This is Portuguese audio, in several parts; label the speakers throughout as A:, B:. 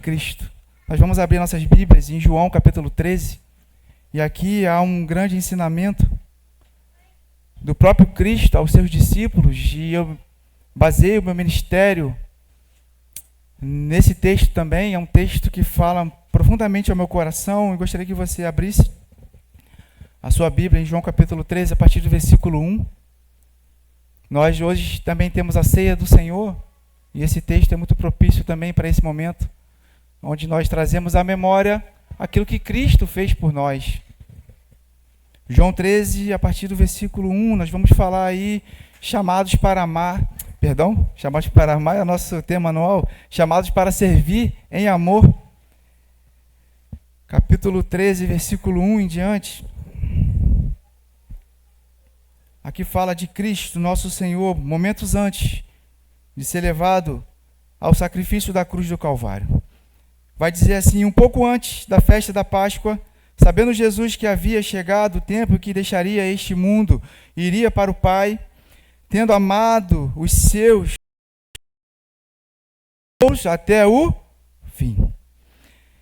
A: Cristo. Nós vamos abrir nossas Bíblias em João capítulo 13, e aqui há um grande ensinamento do próprio Cristo aos seus discípulos, e eu baseio o meu ministério nesse texto também. É um texto que fala profundamente ao meu coração, e gostaria que você abrisse a sua Bíblia em João capítulo 13, a partir do versículo 1. Nós hoje também temos a ceia do Senhor, e esse texto é muito propício também para esse momento, onde nós trazemos à memória aquilo que Cristo fez por nós. João 13, a partir do versículo 1, nós vamos falar aí, chamados para amar é o nosso tema anual, chamados para servir em amor. Capítulo 13, versículo 1 em diante. Aqui fala de Cristo, nosso Senhor, momentos antes de ser levado ao sacrifício da cruz do Calvário. Vai dizer assim: um pouco antes da festa da Páscoa, sabendo Jesus que havia chegado o tempo que deixaria este mundo e iria para o Pai, tendo amado os seus até o fim.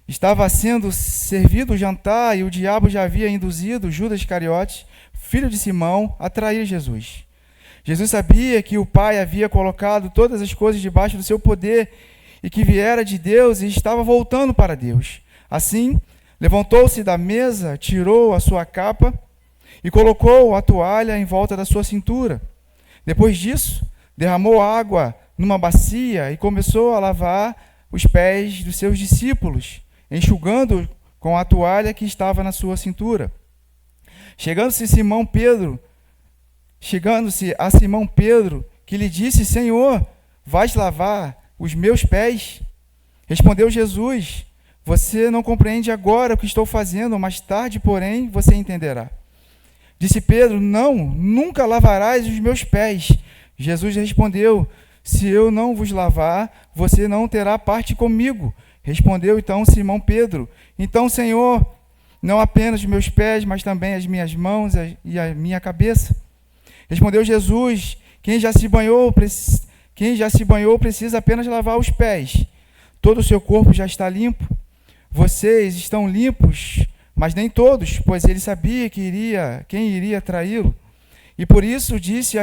A: Estava sendo servido o jantar e o diabo já havia induzido Judas Iscariotes, filho de Simão, a trair Jesus. Jesus sabia que o Pai havia colocado todas as coisas debaixo do seu poder e que viera de Deus e estava voltando para Deus. Assim, levantou-se da mesa, tirou a sua capa e colocou a toalha em volta da sua cintura. Depois disso, derramou água numa bacia e começou a lavar os pés dos seus discípulos, enxugando com a toalha que estava na sua cintura. Chegando-se a Simão Pedro, que lhe disse: Senhor, vais lavar os meus pés? Respondeu Jesus: você não compreende agora o que estou fazendo, mais tarde, porém, você entenderá. Disse Pedro: não, nunca lavarás os meus pés. Jesus respondeu: se eu não vos lavar, você não terá parte comigo. Respondeu então Simão Pedro: então, Senhor, não apenas os meus pés, mas também as minhas mãos e a minha cabeça. Respondeu Jesus: quem já se banhou precisa apenas lavar os pés. Todo o seu corpo já está limpo. Vocês estão limpos, mas nem todos, pois ele sabia quem iria traí-lo. E por isso disse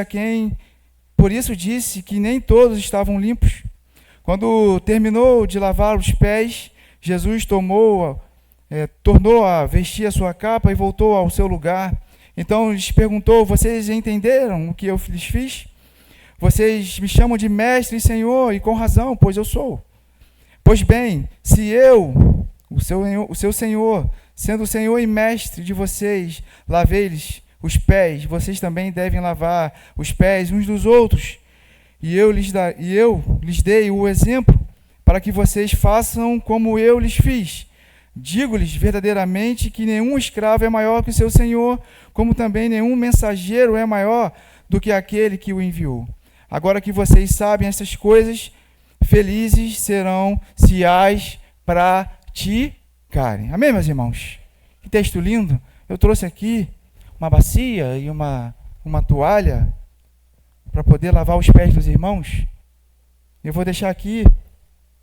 A: que nem todos estavam limpos. Quando terminou de lavar os pés, Jesus tornou a vestir a sua capa e voltou ao seu lugar. Então lhes perguntou: vocês entenderam o que eu lhes fiz? Vocês me chamam de mestre e senhor, e com razão, pois eu sou. Pois bem, se eu, o seu senhor, sendo o senhor e mestre de vocês, lavei-lhes os pés, vocês também devem lavar os pés uns dos outros. E eu lhes dei o exemplo para que vocês façam como eu lhes fiz. Digo-lhes verdadeiramente que nenhum escravo é maior que o seu senhor, como também nenhum mensageiro é maior do que aquele que o enviou. Agora que vocês sabem essas coisas, felizes serão se as praticarem. Amém, meus irmãos? Que texto lindo. Eu trouxe aqui uma bacia e uma toalha para poder lavar os pés dos irmãos. Eu vou deixar aqui,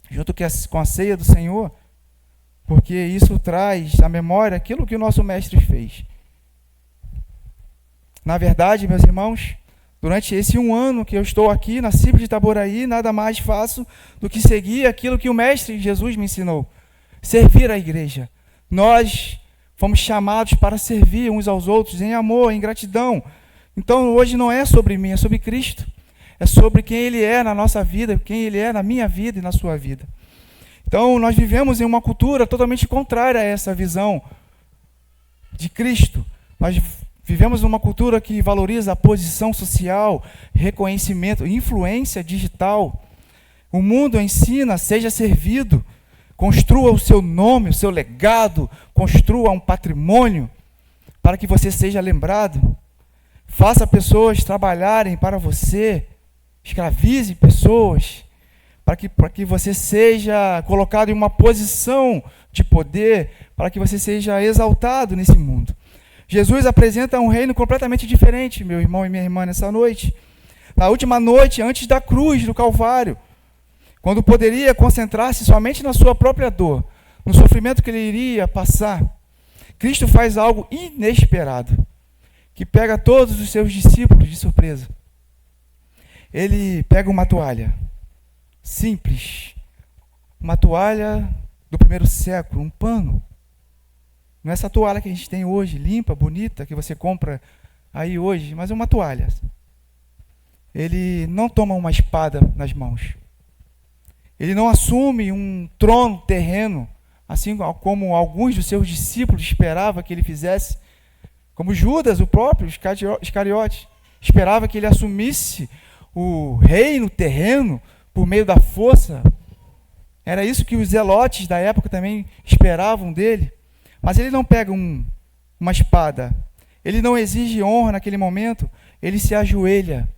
A: junto com a ceia do Senhor, porque isso traz à memória aquilo que o nosso mestre fez. Na verdade, meus irmãos, durante esse 1 ano que eu estou aqui na CIB de Itaboraí, nada mais faço do que seguir aquilo que o mestre Jesus me ensinou: servir a igreja. Nós fomos chamados para servir uns aos outros em amor, em gratidão. Então, hoje não é sobre mim, é sobre Cristo. É sobre quem Ele é na nossa vida, quem Ele é na minha vida e na sua vida. Então, nós vivemos em uma cultura totalmente contrária a essa visão de Cristo. Nós vivemos numa cultura que valoriza a posição social, reconhecimento, influência digital. O mundo ensina: seja servido, construa o seu nome, o seu legado, construa um patrimônio para que você seja lembrado. Faça pessoas trabalharem para você, escravize pessoas, para que você seja colocado em uma posição de poder, para que você seja exaltado nesse mundo. Jesus apresenta um reino completamente diferente, meu irmão e minha irmã, nessa noite. Na última noite, antes da cruz do Calvário, quando poderia concentrar-se somente na sua própria dor, no sofrimento que ele iria passar, Cristo faz algo inesperado, que pega todos os seus discípulos de surpresa. Ele pega uma toalha simples, uma toalha do primeiro século, um pano. Não é essa toalha que a gente tem hoje, limpa, bonita, que você compra aí hoje, mas é uma toalha. Ele não toma uma espada nas mãos. Ele não assume um trono terreno, assim como alguns dos seus discípulos esperavam que ele fizesse, como Judas, o próprio Iscariote, esperava que ele assumisse o reino terreno por meio da força. Era isso que os zelotes da época também esperavam dele. Mas ele não pega uma espada, ele não exige honra naquele momento, ele se ajoelha.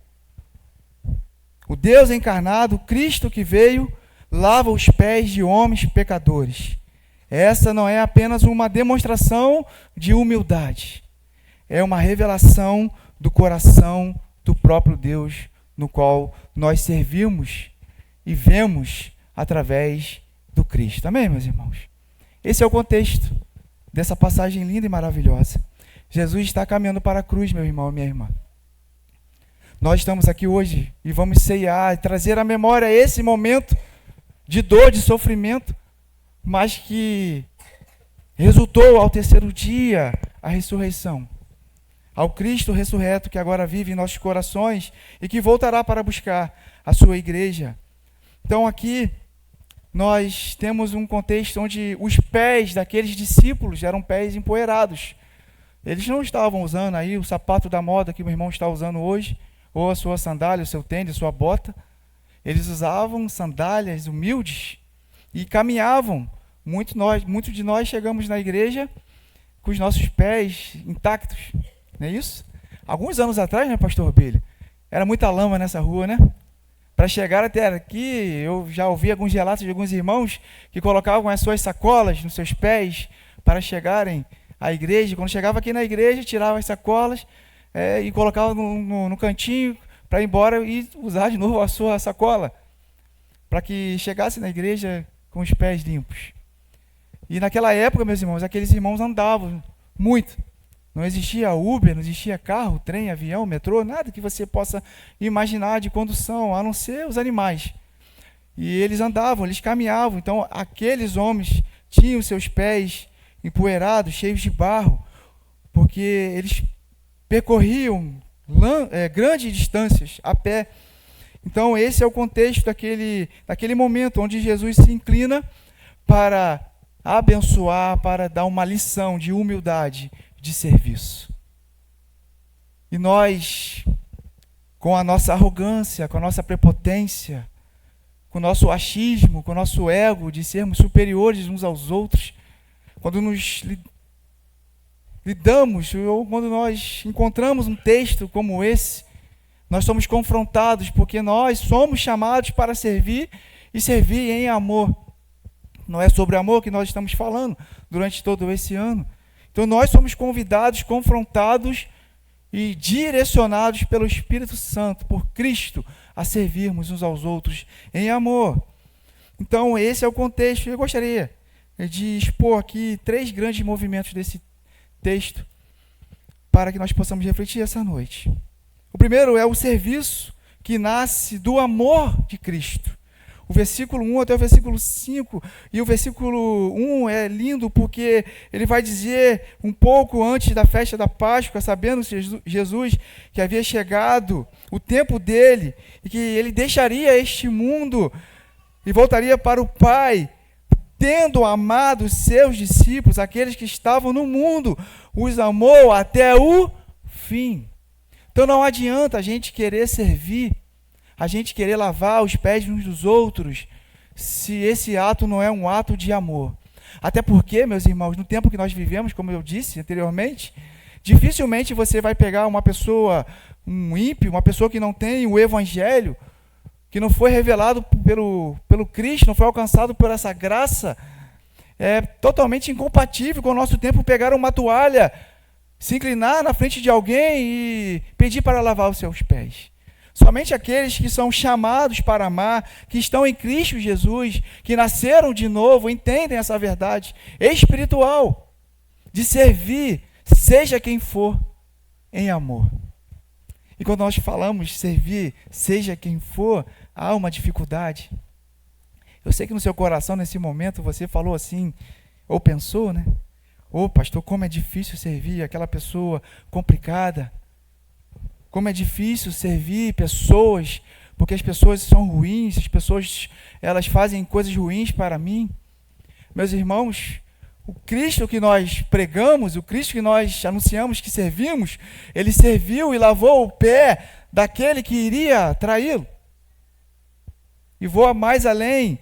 A: O Deus encarnado, Cristo que veio, lava os pés de homens pecadores. Essa não é apenas uma demonstração de humildade, é uma revelação do coração do próprio Deus, no qual nós servimos e vemos através do Cristo. Amém, meus irmãos? Esse é o contexto dessa passagem linda e maravilhosa. Jesus está caminhando para a cruz, meu irmão e minha irmã. Nós estamos aqui hoje e vamos ceiar e trazer à memória esse momento de dor, de sofrimento, mas que resultou ao terceiro dia a ressurreição. Ao Cristo ressurreto que agora vive em nossos corações e que voltará para buscar a sua igreja. Então aqui nós temos um contexto onde os pés daqueles discípulos eram pés empoeirados. Eles não estavam usando aí o sapato da moda que o meu irmão está usando hoje, ou a sua sandália, o seu tênis, a sua bota. Eles usavam sandálias humildes e caminhavam. Muitos de nós chegamos na igreja com os nossos pés intactos, não é isso? Alguns anos atrás, né, pastor Billy? Era muita lama nessa rua, né? Para chegar até aqui, eu já ouvi alguns relatos de alguns irmãos que colocavam as suas sacolas nos seus pés para chegarem à igreja. Quando chegava aqui na igreja, tirava as sacolas e colocava no cantinho para ir embora e usar de novo a sua sacola, para que chegasse na igreja com os pés limpos. E naquela época, meus irmãos, aqueles irmãos andavam muito. Não existia Uber, não existia carro, trem, avião, metrô, nada que você possa imaginar de condução, a não ser os animais. E eles andavam, eles caminhavam. Então, aqueles homens tinham seus pés empoeirados, cheios de barro, porque eles percorriam grandes distâncias a pé. Então, esse é o contexto daquele momento onde Jesus se inclina para abençoar, para dar uma lição de humildade, de serviço. E nós, com a nossa arrogância, com a nossa prepotência, com o nosso achismo, com o nosso ego de sermos superiores uns aos outros, quando nos lidamos, ou quando nós encontramos um texto como esse, nós somos confrontados, porque nós somos chamados para servir e servir em amor. Não é sobre amor que nós estamos falando durante todo esse ano. Então nós somos convidados, confrontados e direcionados pelo Espírito Santo, por Cristo, a servirmos uns aos outros em amor. Então esse é o contexto. Eu gostaria de expor aqui 3 grandes movimentos desse texto para que nós possamos refletir essa noite. O primeiro é o serviço que nasce do amor de Cristo. O versículo 1 até o versículo 5, e o versículo 1 é lindo porque ele vai dizer um pouco antes da festa da Páscoa, sabendo Jesus que havia chegado o tempo dele, e que ele deixaria este mundo e voltaria para o Pai, tendo amado os seus discípulos, aqueles que estavam no mundo, os amou até o fim. Então não adianta a gente querer servir, a gente querer lavar os pés uns dos outros, se esse ato não é um ato de amor. Até porque, meus irmãos, no tempo que nós vivemos, como eu disse anteriormente, dificilmente você vai pegar uma pessoa, um ímpio, uma pessoa que não tem o evangelho, que não foi revelado pelo Cristo, não foi alcançado por essa graça, é totalmente incompatível com o nosso tempo pegar uma toalha, se inclinar na frente de alguém e pedir para lavar os seus pés. Somente aqueles que são chamados para amar, que estão em Cristo Jesus, que nasceram de novo, entendem essa verdade espiritual de servir, seja quem for, em amor. E quando nós falamos servir, seja quem for, há uma dificuldade. Eu sei que no seu coração, nesse momento, você falou assim, ou pensou, né? Ô, pastor, como é difícil servir aquela pessoa complicada. Como é difícil servir pessoas, porque as pessoas são ruins, as pessoas elas fazem coisas ruins para mim. Meus irmãos, o Cristo que nós pregamos, o Cristo que nós anunciamos que servimos, ele serviu e lavou o pé daquele que iria traí-lo. E vou mais além,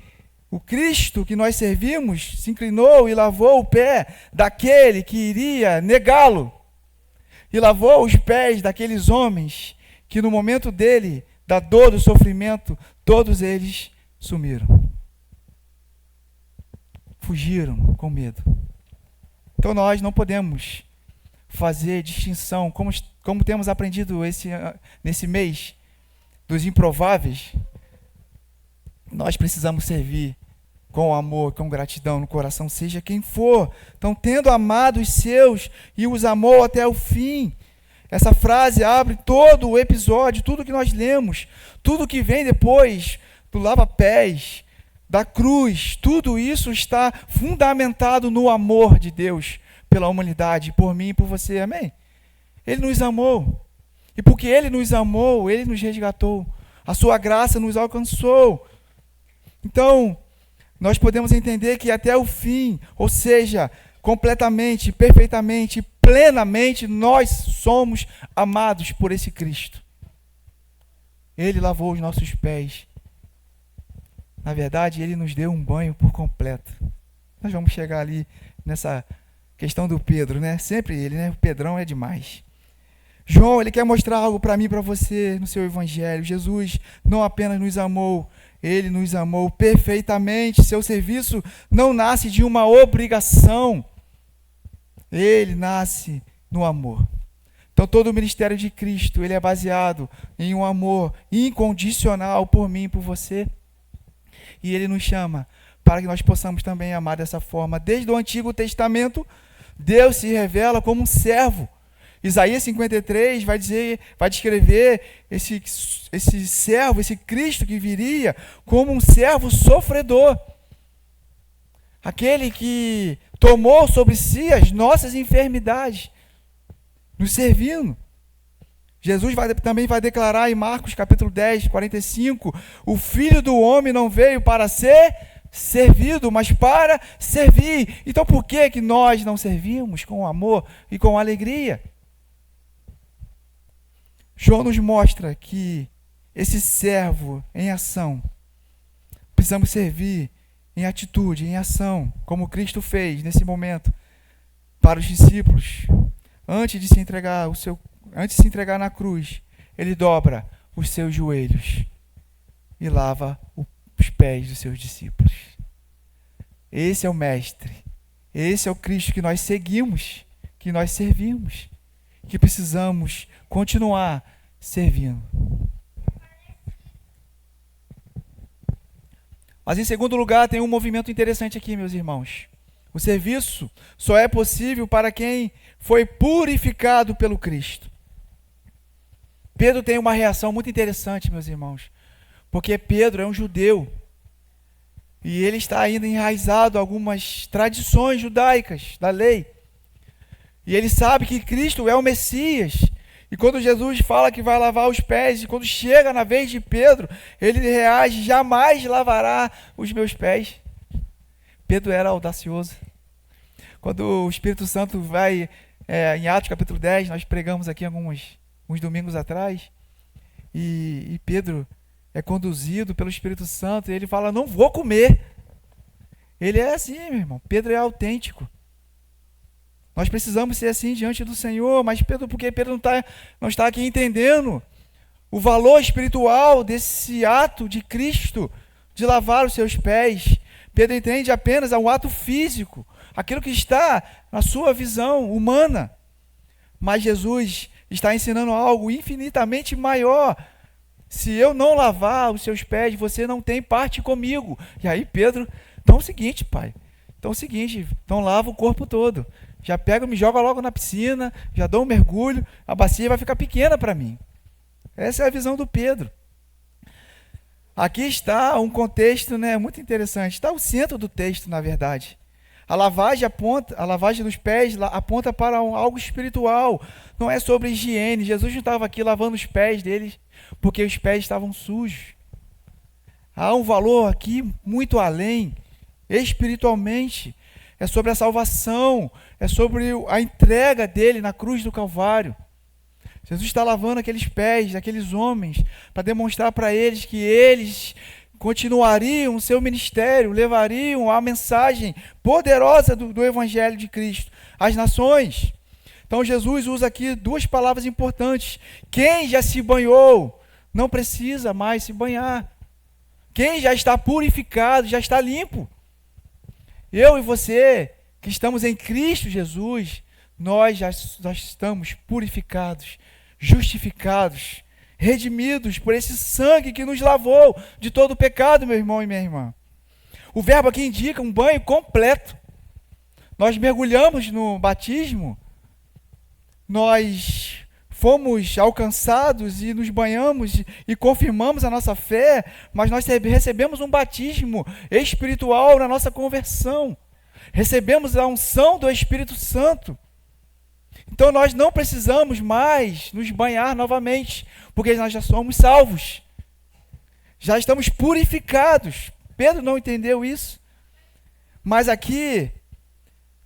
A: o Cristo que nós servimos se inclinou e lavou o pé daquele que iria negá-lo. E lavou os pés daqueles homens que no momento dele, da dor, do sofrimento, todos eles sumiram. Fugiram com medo. Então nós não podemos fazer distinção, como temos aprendido nesse mês dos improváveis. Nós precisamos servir com amor, com gratidão no coração, seja quem for. Então, tendo amado os seus e os amou até o fim. Essa frase abre todo o episódio, tudo que nós lemos, tudo que vem depois do lava-pés, da cruz, tudo isso está fundamentado no amor de Deus pela humanidade, por mim e por você, amém? Ele nos amou, e porque Ele nos amou, Ele nos resgatou, a sua graça nos alcançou. Então, nós podemos entender que até o fim, ou seja, completamente, perfeitamente, plenamente, nós somos amados por esse Cristo. Ele lavou os nossos pés. Na verdade, Ele nos deu um banho por completo. Nós vamos chegar ali nessa questão do Pedro, né? Sempre ele, né? O Pedrão é demais. João, ele quer mostrar algo para mim e para você no seu evangelho. Jesus não apenas nos amou, Ele nos amou perfeitamente. Seu serviço não nasce de uma obrigação. Ele nasce no amor. Então todo o ministério de Cristo, ele é baseado em um amor incondicional por mim e por você. E Ele nos chama para que nós possamos também amar dessa forma. Desde o Antigo Testamento, Deus se revela como um servo. Isaías 53 vai descrever esse servo, esse Cristo que viria como um servo sofredor. Aquele que tomou sobre si as nossas enfermidades, nos servindo. Jesus também vai declarar em Marcos capítulo 10, 45, o Filho do Homem não veio para ser servido, mas para servir. Então por que nós não servimos com amor e com alegria? João nos mostra que esse servo em ação, precisamos servir em atitude, em ação, como Cristo fez nesse momento para os discípulos. Antes de se entregar na cruz, Ele dobra os seus joelhos e lava os pés dos seus discípulos. Esse é o Mestre, esse é o Cristo que nós seguimos, que nós servimos, que precisamos continuar servindo. Mas em segundo lugar, tem um movimento interessante aqui, meus irmãos. O serviço só é possível para quem foi purificado pelo Cristo. Pedro tem uma reação muito interessante, meus irmãos, porque Pedro é um judeu e ele está ainda enraizado em algumas tradições judaicas da lei. E ele sabe que Cristo é o Messias. E quando Jesus fala que vai lavar os pés, e quando chega na vez de Pedro, ele reage: jamais lavará os meus pés. Pedro era audacioso. Quando o Espírito Santo vai, em Atos capítulo 10, nós pregamos aqui uns domingos atrás, e Pedro é conduzido pelo Espírito Santo, e ele fala: não vou comer. Ele é assim, meu irmão. Pedro é autêntico. Nós precisamos ser assim diante do Senhor, mas porque Pedro não está aqui entendendo o valor espiritual desse ato de Cristo, de lavar os seus pés. Pedro entende apenas um ato físico, aquilo que está na sua visão humana. Mas Jesus está ensinando algo infinitamente maior. Se eu não lavar os seus pés, você não tem parte comigo. E aí Pedro, então é o seguinte, pai, então lava o corpo todo. Já pega, me joga logo na piscina, já dou um mergulho, a bacia vai ficar pequena para mim. Essa é a visão do Pedro. Aqui está um contexto, né, muito interessante. Está o centro do texto, na verdade. A lavagem dos pés aponta para algo espiritual. Não é sobre higiene. Jesus não estava aqui lavando os pés deles porque os pés estavam sujos. Há um valor aqui muito além, espiritualmente. É sobre a salvação, é sobre a entrega dele na cruz do Calvário. Jesus está lavando aqueles pés daqueles homens para demonstrar para eles que eles continuariam o seu ministério, levariam a mensagem poderosa do Evangelho de Cristo às nações. Então Jesus usa aqui duas palavras importantes. Quem já se banhou não precisa mais se banhar. Quem já está purificado, já está limpo. Eu e você, que estamos em Cristo Jesus, nós já estamos purificados, justificados, redimidos por esse sangue que nos lavou de todo o pecado, meu irmão e minha irmã. O verbo aqui indica um banho completo. Nós mergulhamos no batismo, nós fomos alcançados e nos banhamos e confirmamos a nossa fé, mas nós recebemos um batismo espiritual na nossa conversão. Recebemos a unção do Espírito Santo. Então nós não precisamos mais nos banhar novamente, porque nós já somos salvos. Já estamos purificados. Pedro não entendeu isso. Mas aqui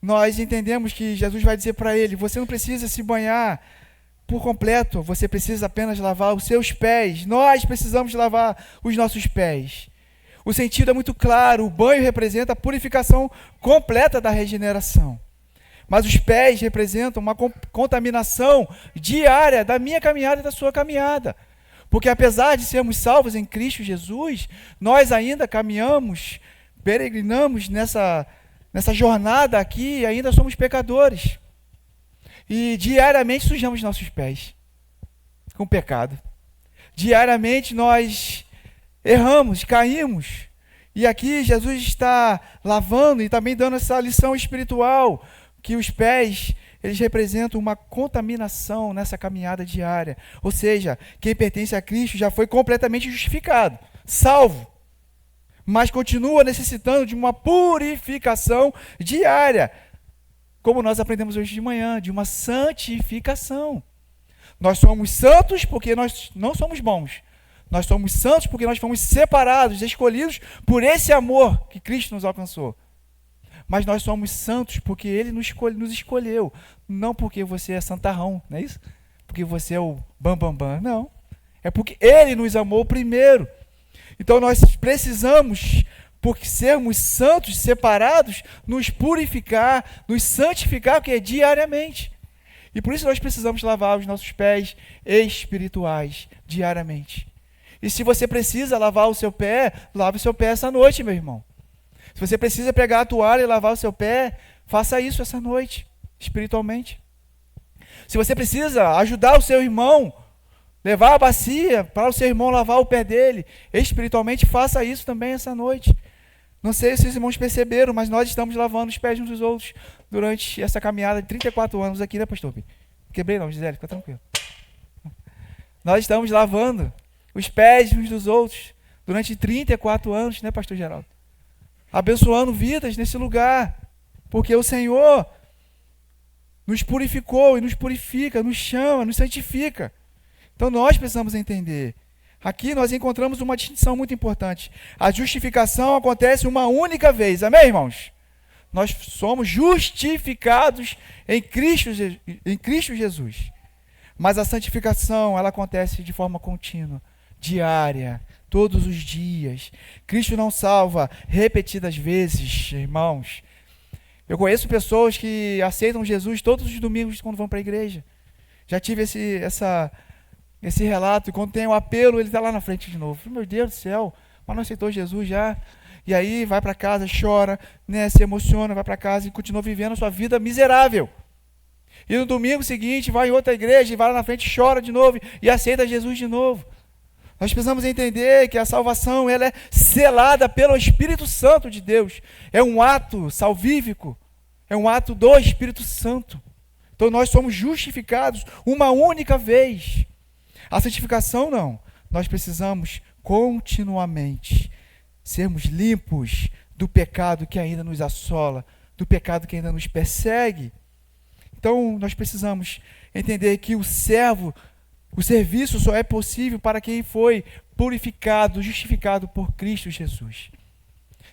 A: nós entendemos que Jesus vai dizer para ele: você não precisa se banhar por completo, você precisa apenas lavar os seus pés. Nós precisamos lavar os nossos pés. O sentido é muito claro, o banho representa a purificação completa da regeneração. Mas os pés representam uma contaminação diária da minha caminhada e da sua caminhada. Porque apesar de sermos salvos em Cristo Jesus, nós ainda caminhamos, peregrinamos nessa jornada aqui e ainda somos pecadores. E diariamente sujamos nossos pés com pecado. Diariamente nós erramos, caímos. E aqui Jesus está lavando e também dando essa lição espiritual, que os pés, eles representam uma contaminação nessa caminhada diária. Ou seja, quem pertence a Cristo já foi completamente justificado, salvo, mas continua necessitando de uma purificação diária, como nós aprendemos hoje de manhã, de uma santificação. Nós somos santos porque nós não somos bons. Nós somos santos porque nós fomos separados, escolhidos por esse amor que Cristo nos alcançou. Mas nós somos santos porque Ele nos escolheu. Não porque você é santarrão, não é isso? Porque você é o bambambam. Não. É porque Ele nos amou primeiro. Então nós precisamos, por sermos santos, separados, nos purificar, nos santificar, porque é diariamente. E por isso nós precisamos lavar os nossos pés espirituais diariamente. E se você precisa lavar o seu pé, lave o seu pé essa noite, meu irmão. Se você precisa pegar a toalha e lavar o seu pé, faça isso essa noite, espiritualmente. Se você precisa ajudar o seu irmão, levar a bacia para o seu irmão lavar o pé dele, espiritualmente, faça isso também essa noite. Não sei se os irmãos perceberam, mas nós estamos lavando os pés uns dos outros durante essa caminhada de 34 anos aqui, né, pastor? Quebrei não, Gisele, fica tranquilo. Nós estamos lavando os pés uns dos outros durante 34 anos, né, pastor Geraldo? Abençoando vidas nesse lugar, porque o Senhor nos purificou e nos purifica, nos chama, nos santifica. Então nós precisamos entender. Aqui nós encontramos uma distinção muito importante. A justificação acontece uma única vez, amém, irmãos? Nós somos justificados em Cristo Jesus. Mas a santificação, ela acontece de forma contínua, diária, todos os dias. Cristo não salva repetidas vezes, irmãos. Eu conheço pessoas que aceitam Jesus todos os domingos quando vão para a igreja. Já tive esse relato, e quando tem o apelo, ele está lá na frente de novo. Meu Deus do céu, mas não aceitou Jesus já? E aí vai para casa, chora, né, se emociona, vai para casa e continua vivendo a sua vida miserável. E no domingo seguinte vai em outra igreja e vai lá na frente, chora de novo e aceita Jesus de novo. Nós precisamos entender que a salvação ela é selada pelo Espírito Santo de Deus. É um ato salvífico, é um ato do Espírito Santo. Então nós somos justificados uma única vez. A santificação não. Nós precisamos continuamente sermos limpos do pecado que ainda nos assola, do pecado que ainda nos persegue. Então nós precisamos entender que o serviço só é possível para quem foi purificado, justificado por Cristo Jesus.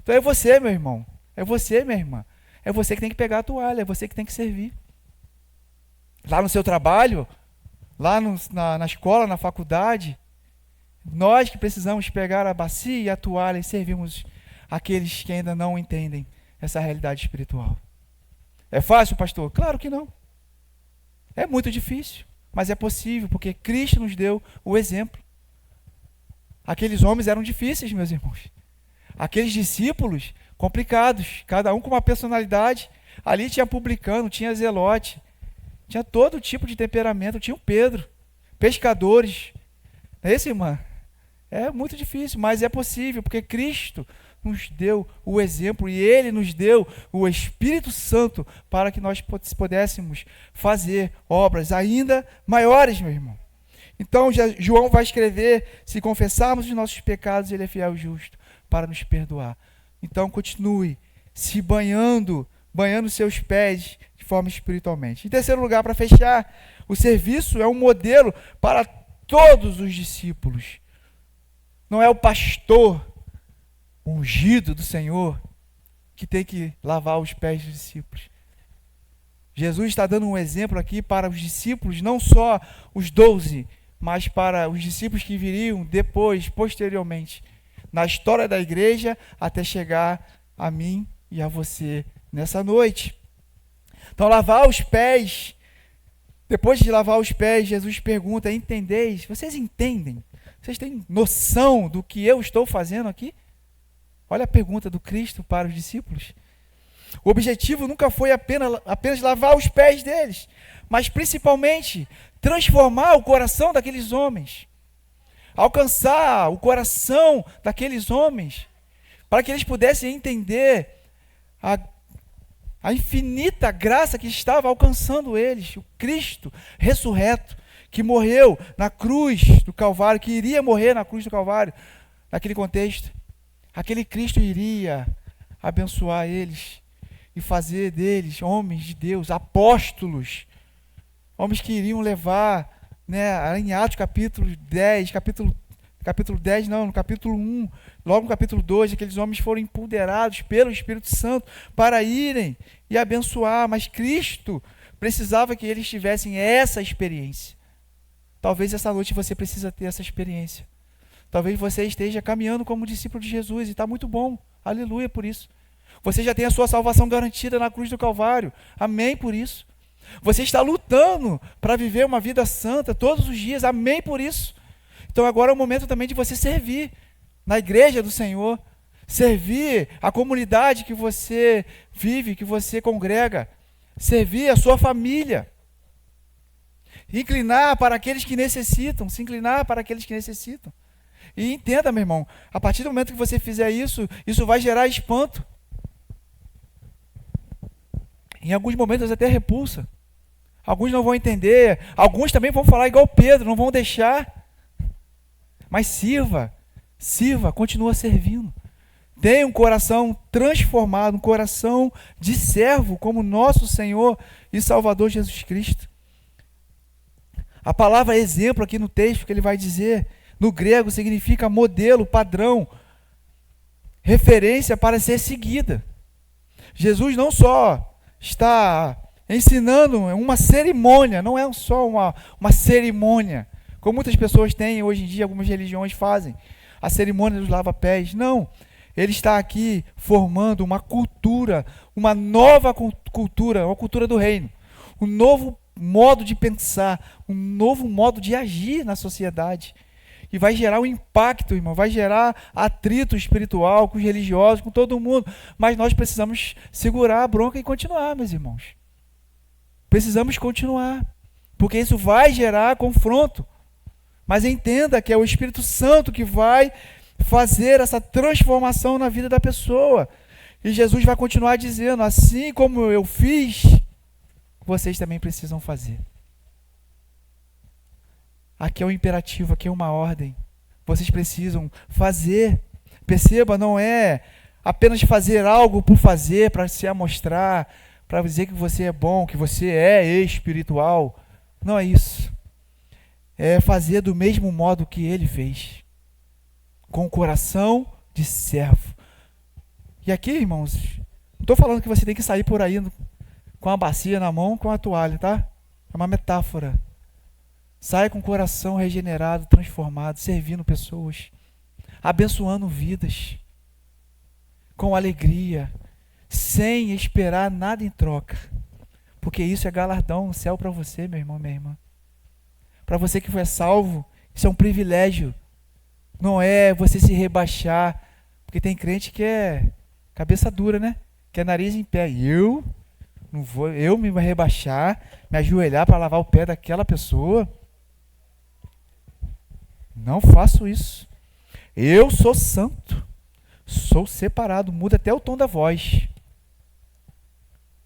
A: Então é você, meu irmão, é você, minha irmã, é você que tem que pegar a toalha, é você que tem que servir. Lá no seu trabalho, lá na escola, na faculdade, nós que precisamos pegar a bacia e a toalha e servirmos aqueles que ainda não entendem essa realidade espiritual. É fácil, pastor? Claro que não. É muito difícil, mas é possível, porque Cristo nos deu o exemplo. Aqueles homens eram difíceis, meus irmãos. Aqueles discípulos, complicados, cada um com uma personalidade. Ali tinha publicano, tinha zelote, tinha todo tipo de temperamento, tinha o Pedro, pescadores. Não é isso, irmã? É muito difícil, mas é possível, porque Cristo nos deu o exemplo e Ele nos deu o Espírito Santo para que nós pudéssemos fazer obras ainda maiores, meu irmão. Então, João vai escrever, se confessarmos os nossos pecados, Ele é fiel e justo para nos perdoar. Então, continue se banhando seus pés de forma espiritualmente. Em terceiro lugar, para fechar, o serviço é um modelo para todos os discípulos. Não é o pastor ungido do Senhor que tem que lavar os pés dos discípulos. Jesus está dando um exemplo aqui para os discípulos, não só os 12, mas para os discípulos que viriam depois, posteriormente, na história da igreja, até chegar a mim e a você nessa noite. Então, lavar os pés, depois de lavar os pés, Jesus pergunta: entendeis? Vocês entendem? Vocês têm noção do que eu estou fazendo aqui? Olha a pergunta do Cristo para os discípulos. O objetivo nunca foi apenas lavar os pés deles, mas principalmente transformar o coração daqueles homens, alcançar o coração daqueles homens, para que eles pudessem entender a infinita graça que estava alcançando eles. O Cristo ressurreto, que morreu na cruz do Calvário, que iria morrer na cruz do Calvário, naquele contexto. Aquele Cristo iria abençoar eles e fazer deles homens de Deus, apóstolos, homens que iriam levar, em Atos capítulo 10, capítulo 10 não, no capítulo 1, logo no capítulo 2, aqueles homens foram empoderados pelo Espírito Santo para irem e abençoar, mas Cristo precisava que eles tivessem essa experiência. Talvez essa noite você precisa ter essa experiência. Talvez você esteja caminhando como discípulo de Jesus e está muito bom. Aleluia por isso. Você já tem a sua salvação garantida na cruz do Calvário. Amém por isso. Você está lutando para viver uma vida santa todos os dias. Amém por isso. Então agora é o momento também de você servir na igreja do Senhor. Servir a comunidade que você vive, que você congrega. Servir a sua família. Inclinar para aqueles que necessitam, se inclinar para aqueles que necessitam. E entenda, meu irmão, a partir do momento que você fizer isso, isso vai gerar espanto. Em alguns momentos até repulsa. Alguns não vão entender, alguns também vão falar igual Pedro, não vão deixar. Mas sirva, continua servindo. Tenha um coração transformado, um coração de servo, como nosso Senhor e Salvador Jesus Cristo. A palavra exemplo aqui no texto que ele vai dizer, no grego significa modelo, padrão, referência para ser seguida. Jesus não só está ensinando uma cerimônia, não é só uma cerimônia, como muitas pessoas têm hoje em dia, algumas religiões fazem, a cerimônia dos lava-pés. Não, ele está aqui formando uma cultura, uma nova cultura, uma cultura do reino, um novo modo de pensar, um novo modo de agir na sociedade. E vai gerar um impacto, irmão, vai gerar atrito espiritual com os religiosos, com todo mundo. Mas nós precisamos segurar a bronca e continuar, meus irmãos. Precisamos continuar, porque isso vai gerar confronto. Mas entenda que é o Espírito Santo que vai fazer essa transformação na vida da pessoa. E Jesus vai continuar dizendo, assim como eu fiz, vocês também precisam fazer. Aqui é um imperativo, aqui é uma ordem. Vocês precisam fazer. Perceba, não é apenas fazer algo por fazer, para se amostrar, para dizer que você é bom, que você é espiritual. Não é isso. É fazer do mesmo modo que ele fez. Com o coração de servo. E aqui, irmãos, não estou falando que você tem que sair por aí com a bacia na mão, com a toalha, tá? É uma metáfora. Saia com o coração regenerado, transformado, servindo pessoas, abençoando vidas, com alegria, sem esperar nada em troca. Porque isso é galardão no céu para você, meu irmão, minha irmã. Para você que foi salvo, isso é um privilégio. Não é você se rebaixar, porque tem crente que é cabeça dura, né? Que é nariz em pé. Eu não vou, eu me rebaixar, me ajoelhar para lavar o pé daquela pessoa. Não faço isso. Eu sou santo. Sou separado. Muda até o tom da voz.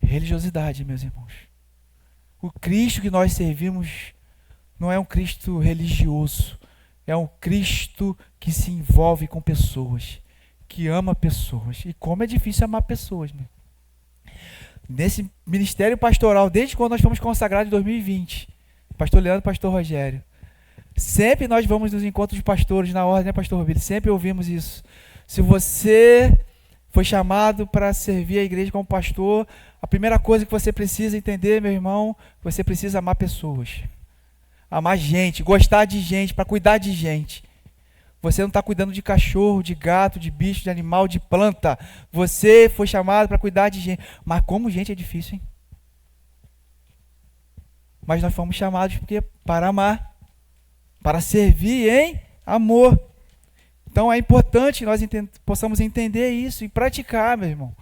A: Religiosidade, meus irmãos. O Cristo que nós servimos não é um Cristo religioso. É um Cristo que se envolve com pessoas. Que ama pessoas. E como é difícil amar pessoas, né? Nesse ministério pastoral, desde quando nós fomos consagrados em 2020, pastor Leandro e pastor Rogério, sempre nós vamos nos encontros de pastores na ordem, né, pastor Rubili? Sempre ouvimos isso. Se você foi chamado para servir a igreja como pastor, a primeira coisa que você precisa entender, meu irmão, você precisa amar pessoas. Amar gente, gostar de gente, para cuidar de gente. Você não está cuidando de cachorro, de gato, de bicho, de animal, de planta. Você foi chamado para cuidar de gente. Mas como gente é difícil, hein? Mas nós fomos chamados porque para amar, para servir em amor. Então é importante que nós possamos entender isso e praticar, meu irmão.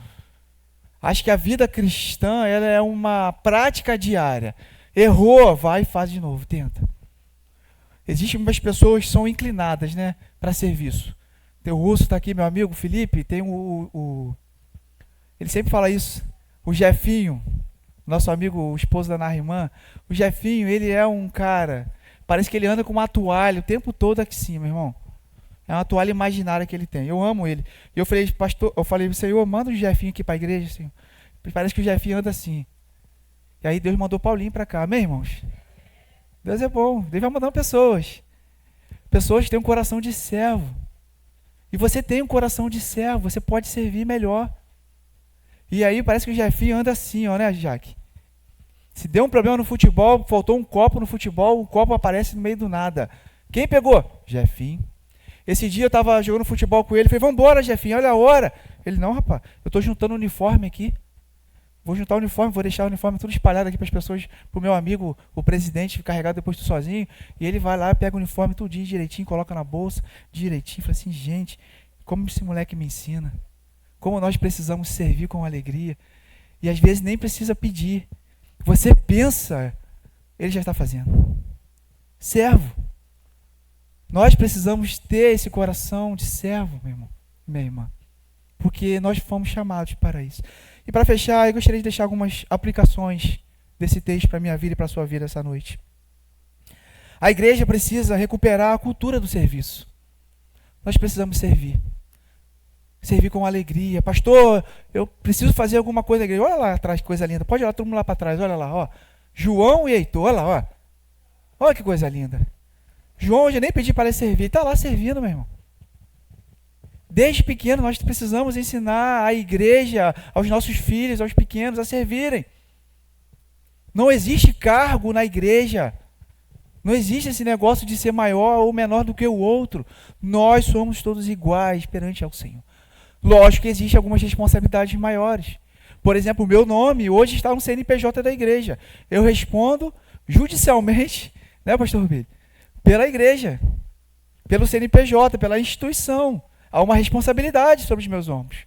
A: Acho que a vida cristã ela é uma prática diária. Errou, vai e faz de novo, tenta. Existem umas pessoas que são inclinadas, né, para serviço. Tem o Russo, está aqui, meu amigo, o Felipe, tem ele sempre fala isso, o Jefinho, nosso amigo, o esposo da Narimã. O Jefinho, ele é um cara, parece que ele anda com uma toalha o tempo todo aqui em cima, irmão. É uma toalha imaginária que ele tem. Eu amo ele. E eu falei, pastor, Senhor, manda o Jefinho aqui para a igreja, Senhor. Parece que o Jefinho anda assim. E aí Deus mandou Paulinho para cá, meus irmãos. Deus é bom, Deus vai mandando pessoas. Pessoas que têm um coração de servo. E você tem um coração de servo, você pode servir melhor. E aí parece que o Jefinho anda assim, ó, né, Jaque? Se deu um problema no futebol, faltou um copo no futebol, o copo aparece no meio do nada. Quem pegou? Jefinho. Esse dia eu estava jogando futebol com ele, falei, vamos embora, Jefinho, olha a hora. Ele, não, rapaz, eu estou juntando o uniforme aqui. Vou juntar o uniforme, vou deixar o uniforme tudo espalhado aqui para as pessoas, para o meu amigo, o presidente, carregado depois tu sozinho. E ele vai lá, pega o uniforme tudinho direitinho, coloca na bolsa, direitinho. Fala assim, gente, como esse moleque me ensina. Como nós precisamos servir com alegria. E às vezes nem precisa pedir. Você pensa, ele já está fazendo. Servo. Nós precisamos ter esse coração de servo, meu irmão, minha irmã. Porque nós fomos chamados para isso. E para fechar, eu gostaria de deixar algumas aplicações desse texto para a minha vida e para a sua vida essa noite. A igreja precisa recuperar a cultura do serviço. Nós precisamos servir. Servir com alegria. Pastor, eu preciso fazer alguma coisa na igreja. Olha lá atrás, que coisa linda. Pode ir lá, todo mundo lá para trás. Olha lá, ó. João e Heitor, olha lá, ó. Olha que coisa linda. João, eu já nem pedi para ele servir. Está lá servindo, meu irmão. Desde pequeno nós precisamos ensinar a igreja, aos nossos filhos, aos pequenos a servirem. Não existe cargo na igreja. Não existe esse negócio de ser maior ou menor do que o outro. Nós somos todos iguais perante ao Senhor. Lógico que existem algumas responsabilidades maiores. Por exemplo, o meu nome hoje está no CNPJ da igreja. Eu respondo judicialmente, né, pastor Rubinho? Pela igreja, pelo CNPJ, pela instituição. Há uma responsabilidade sobre os meus ombros.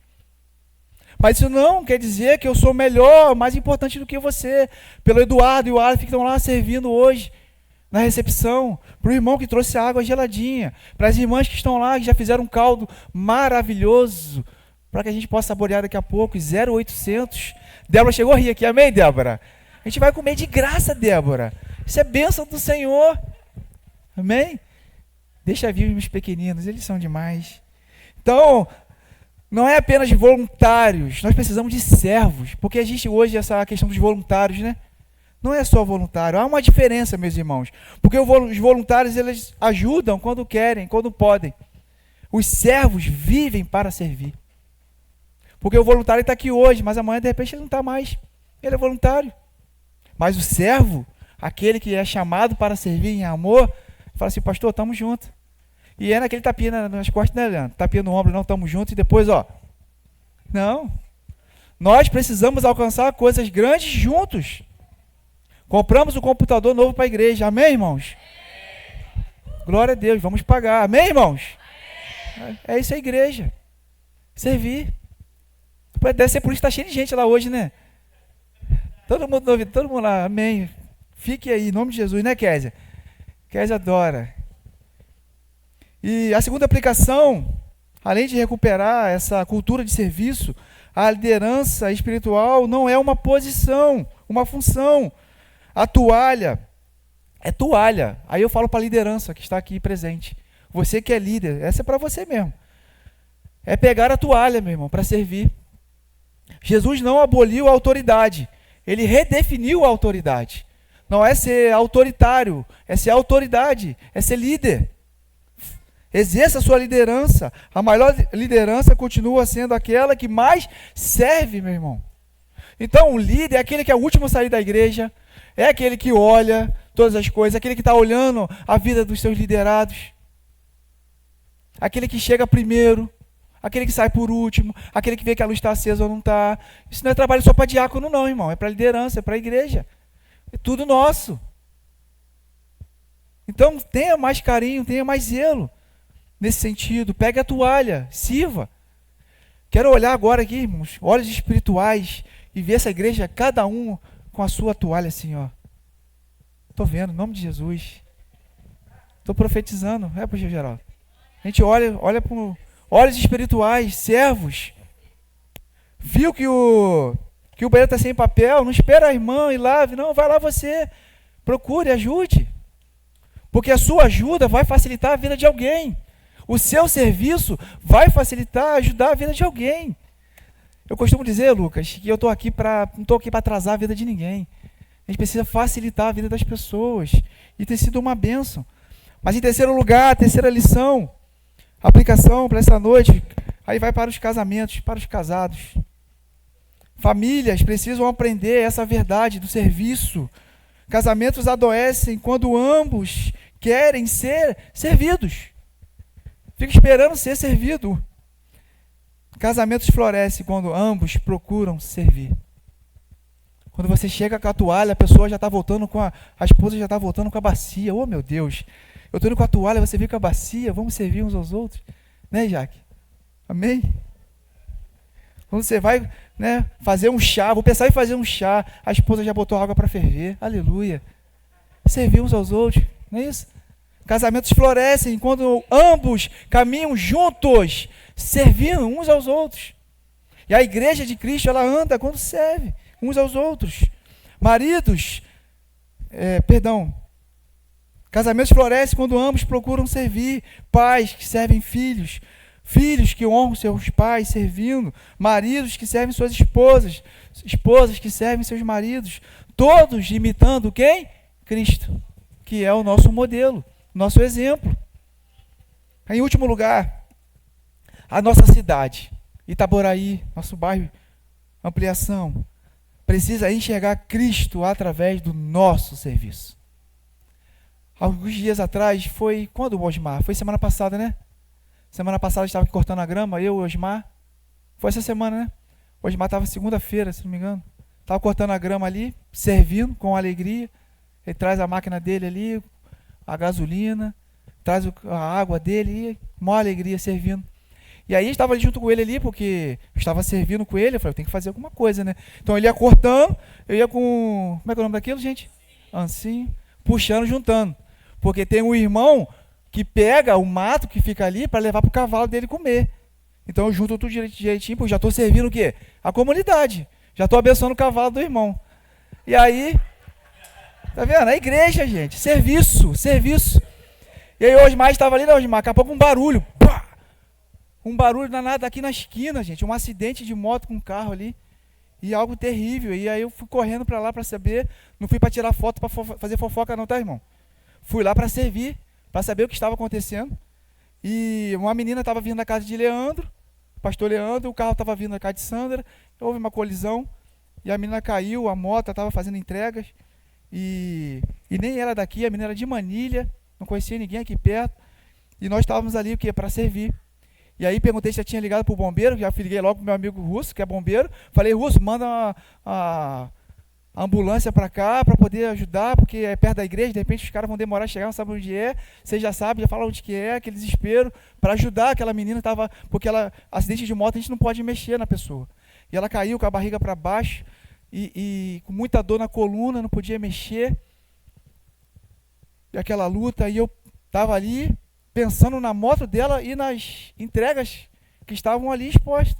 A: Mas isso não quer dizer que eu sou melhor, mais importante do que você. Pelo Eduardo e o Aleph que estão lá servindo hoje. na recepção, para o irmão que trouxe a água geladinha, para as irmãs que estão lá, que já fizeram um caldo maravilhoso, para que a gente possa saborear daqui a pouco, 0800. Débora chegou a rir aqui, amém, Débora? A gente vai comer de graça, Débora. Isso é bênção do Senhor, amém? Deixa vir os meus pequeninos, eles são demais. Então, não é apenas de voluntários, nós precisamos de servos, porque existe hoje essa questão dos voluntários, né? Não é só voluntário, há uma diferença, meus irmãos, porque os voluntários, eles ajudam quando querem, quando podem. Os servos vivem para servir. Porque o voluntário está aqui hoje, mas amanhã, de repente, ele não está mais. Ele é voluntário. Mas o servo, aquele que é chamado para servir em amor, fala assim, pastor, estamos juntos. E é naquele tapinha nas costas, né, Leandro? Tapinha no ombro, não, estamos juntos, e depois, ó. Não. Nós precisamos alcançar coisas grandes juntos. Compramos um computador novo para a igreja, amém, irmãos? Glória a Deus, vamos pagar, amém, irmãos? É isso a igreja. Servir. Deve ser por isso que está cheio de gente lá hoje, né? Todo mundo lá, amém. Fique aí, em nome de Jesus, né, Kézia? Kézia adora. E a segunda aplicação, além de recuperar essa cultura de serviço, a liderança espiritual não é uma posição, uma função. A toalha é toalha. Aí eu falo para a liderança que está aqui presente. Você que é líder, essa é para você mesmo. É pegar a toalha, meu irmão, para servir. Jesus não aboliu a autoridade, ele redefiniu a autoridade. Não é ser autoritário, é ser autoridade, é ser líder. Exerça a sua liderança. A maior liderança continua sendo aquela que mais serve, meu irmão. Então, o líder é aquele que é o último a sair da igreja, é aquele que olha todas as coisas, aquele que está olhando a vida dos seus liderados, aquele que chega primeiro, aquele que sai por último, aquele que vê que a luz está acesa ou não está. Isso não é trabalho só para diácono, não, irmão. É para liderança, é para a igreja. É tudo nosso. Então, tenha mais carinho, tenha mais zelo nesse sentido. Pegue a toalha, sirva. Quero olhar agora aqui, irmãos, olhos espirituais, e ver essa igreja, cada um com a sua toalha assim, ó. Estou vendo, em nome de Jesus. Estou profetizando, pastor Geraldo? A gente olha para olhos espirituais, servos. Viu que o banheiro está sem papel, não espera a irmã ir lá, não, vai lá você. Procure, ajude. Porque a sua ajuda vai facilitar a vida de alguém. O seu serviço vai facilitar, ajudar a vida de alguém. Eu costumo dizer, Lucas, que eu não estou aqui para atrasar a vida de ninguém. A gente precisa facilitar a vida das pessoas. E tem sido uma bênção. Mas em terceiro lugar, a terceira lição, a aplicação para essa noite, aí vai para os casamentos, para os casados. Famílias precisam aprender essa verdade do serviço. Casamentos adoecem quando ambos querem ser servidos. Fica esperando ser servido. Casamentos florescem quando ambos procuram servir. Quando você chega com a toalha, a pessoa já está voltando a esposa já está voltando com a bacia. Oh, meu Deus, eu estou indo com a toalha, você vem com a bacia, vamos servir uns aos outros. Né, Jaque? Amém? Quando você vai, né, fazer um chá, vou pensar em fazer um chá, a esposa já botou água para ferver. Aleluia. Servir uns aos outros, não é isso? Casamentos florescem quando ambos caminham juntos, servindo uns aos outros. E a igreja de Cristo, ela anda quando serve uns aos outros. Maridos, casamentos florescem quando ambos procuram servir. Pais que servem filhos. Filhos que honram seus pais servindo. Maridos que servem suas esposas. Esposas que servem seus maridos. Todos imitando quem? Cristo, que é o nosso modelo, nosso exemplo. Em último lugar, a nossa cidade, Itaboraí, nosso bairro, ampliação, precisa enxergar Cristo através do nosso serviço. Alguns dias atrás, foi quando o Osmar? Foi semana passada, né? Semana passada estava aqui cortando a grama, eu e o Osmar. Foi essa semana, né? O Osmar estava segunda-feira, se não me engano. Estava cortando a grama ali, servindo com alegria. Ele traz a máquina dele ali, a gasolina, traz a água dele, e maior alegria servindo. E aí estava ali junto com ele ali, porque eu estava servindo com ele, eu falei, eu tenho que fazer alguma coisa, né? Então ele ia cortando, eu ia com... Como é que é o nome daquilo, gente? Ancinho. puxando, juntando. Porque tem um irmão que pega o mato que fica ali para levar para o cavalo dele comer. Então eu junto tudo direitinho, porque já estou servindo o quê? A comunidade. Já estou abençoando o cavalo do irmão. E aí, tá vendo? A igreja, gente. Serviço, serviço. E aí hoje mais estava ali, não, Osmar, daqui a pouco um barulho. Pá! Um barulho danado aqui na esquina, gente. Um acidente de moto com um carro ali. E algo terrível. E aí eu fui correndo para lá para saber. Não fui para tirar foto, para fazer fofoca não, tá, irmão? Fui lá para servir, para saber o que estava acontecendo. E uma menina estava vindo da casa de Leandro, pastor Leandro, o carro estava vindo da casa de Sandra, houve uma colisão, e a menina caiu, a moto estava fazendo entregas, e nem era daqui, a menina era de Manilha, não conhecia ninguém aqui perto, e nós estávamos ali o quê? Para servir. E aí perguntei se já tinha ligado para o bombeiro, já liguei logo para o meu amigo Russo, que é bombeiro, falei, Russo, manda a ambulância para cá para poder ajudar, porque é perto da igreja, de repente os caras vão demorar a chegar, não sabem onde é, você já sabe, já fala onde que é, aquele desespero, para ajudar aquela menina, porque acidente de moto a gente não pode mexer na pessoa, e ela caiu com a barriga para baixo, e com muita dor na coluna, não podia mexer, e aquela luta, e eu estava ali, pensando na moto dela e nas entregas que estavam ali expostas.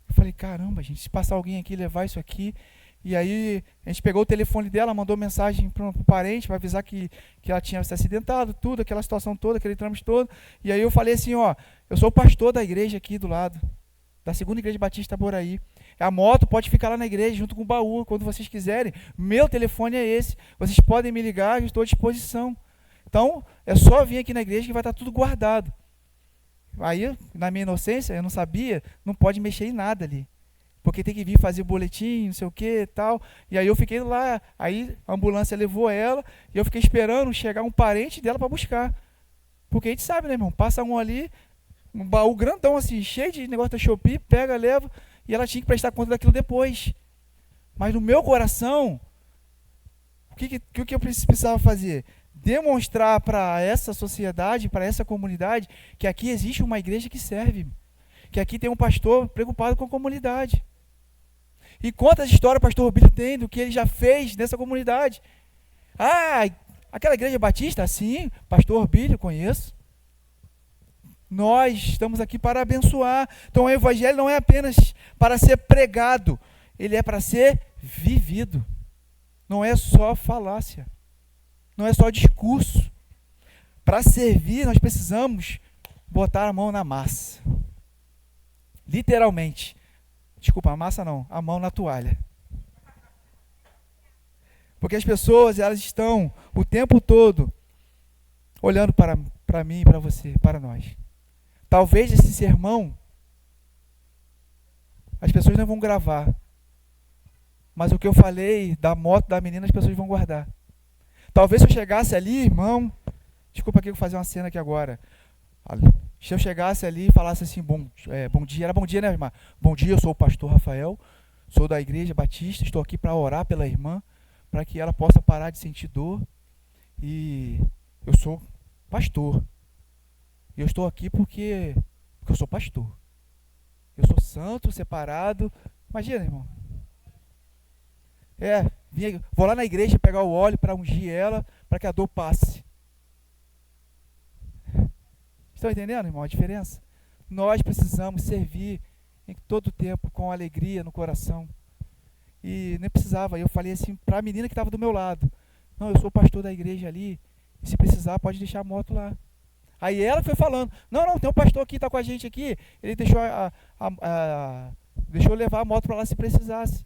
A: Eu falei, caramba, gente, se passar alguém aqui, levar isso aqui. E aí a gente pegou o telefone dela, mandou mensagem para o parente para avisar que ela tinha se acidentado, tudo, aquela situação toda, aquele trâmite todo. E aí eu falei assim, ó, eu sou o pastor da igreja aqui do lado, da segunda igreja Batista Itaboraí. A moto pode ficar lá na igreja junto com o baú, quando vocês quiserem. Meu telefone é esse, vocês podem me ligar, eu estou à disposição. Então, é só vir aqui na igreja que vai estar tudo guardado. Aí, na minha inocência, eu não sabia, não pode mexer em nada ali. Porque tem que vir fazer boletim, não sei o que e tal. E aí eu fiquei lá, aí a ambulância levou ela, e eu fiquei esperando chegar um parente dela para buscar. Porque a gente sabe, né, irmão? Passa um ali, um baú grandão assim, cheio de negócio da Shopee, pega, leva, e ela tinha que prestar conta daquilo depois. Mas no meu coração, o que eu precisava fazer? Demonstrar para essa sociedade, para essa comunidade, que aqui existe uma igreja que serve, que aqui tem um pastor preocupado com a comunidade. E quantas histórias o pastor Rubílio tem do que ele já fez nessa comunidade? Ah, aquela igreja batista? Sim, pastor Rubílio, conheço. Nós estamos aqui para abençoar. Então o evangelho não é apenas para ser pregado, ele é para ser vivido. Não é só falácia. Não é só discurso. Para servir, nós precisamos botar a mão na massa. Literalmente. Desculpa, a massa não, a mão na toalha. Porque as pessoas, elas estão o tempo todo olhando para mim, para você, para nós. Talvez esse sermão, as pessoas não vão gravar. Mas o que eu falei da moto da menina, as pessoas vão guardar. Talvez se eu chegasse ali, irmão, desculpa aqui, eu vou fazer uma cena aqui agora. Se eu chegasse ali e falasse assim, bom dia, era bom dia, né, irmã? Bom dia, eu sou o pastor Rafael, sou da igreja Batista, estou aqui para orar pela irmã, para que ela possa parar de sentir dor. E eu sou pastor. E eu estou aqui porque eu sou pastor. Eu sou santo, separado. Imagina, irmão. Vou lá na igreja pegar o óleo para ungir ela, para que a dor passe. Estão entendendo, irmão, a diferença? Nós precisamos servir em todo o tempo, com alegria no coração. E nem precisava, eu falei assim para a menina que estava do meu lado. Não, eu sou pastor da igreja ali, e se precisar pode deixar a moto lá. Aí ela foi falando, não, tem um pastor aqui, está com a gente aqui, ele deixou deixou eu levar a moto para lá se precisasse.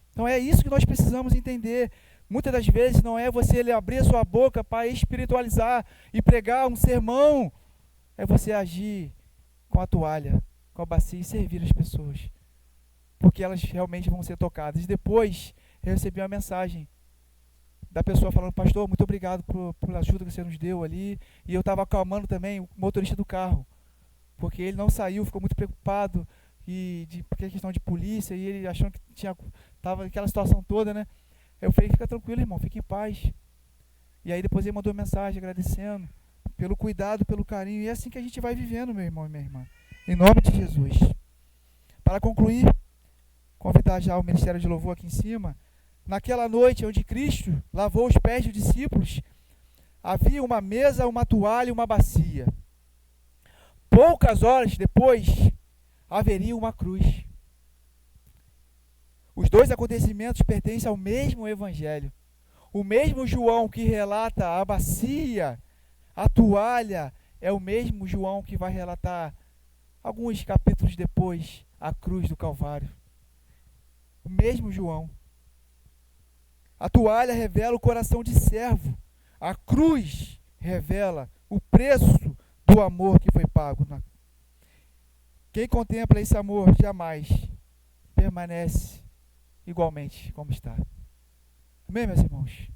A: Então é isso que nós precisamos entender. Muitas das vezes não é você abrir a sua boca para espiritualizar e pregar um sermão. É você agir com a toalha, com a bacia e servir as pessoas. Porque elas realmente vão ser tocadas. E depois eu recebi uma mensagem da pessoa falando, pastor, muito obrigado pela ajuda que você nos deu ali. E eu estava acalmando também o motorista do carro. Porque ele não saiu, ficou muito preocupado. Porque é questão de polícia, e ele achando que estava aquela situação toda, né? Eu falei, fica tranquilo, irmão, fique em paz. E aí depois ele mandou mensagem agradecendo pelo cuidado, pelo carinho. E é assim que a gente vai vivendo, meu irmão e minha irmã. Em nome de Jesus. Para concluir, convidar já o Ministério de Louvor aqui em cima. naquela noite onde Cristo lavou os pés dos discípulos, havia uma mesa, uma toalha e uma bacia. Poucas horas depois, haveria uma cruz. Os dois acontecimentos pertencem ao mesmo evangelho. O mesmo João que relata a bacia, a toalha, é o mesmo João que vai relatar, alguns capítulos depois, a cruz do Calvário. O mesmo João. A toalha revela o coração de servo. A cruz revela o preço do amor que foi pago. Quem contempla esse amor jamais permanece igualmente como está. Amém, meus irmãos?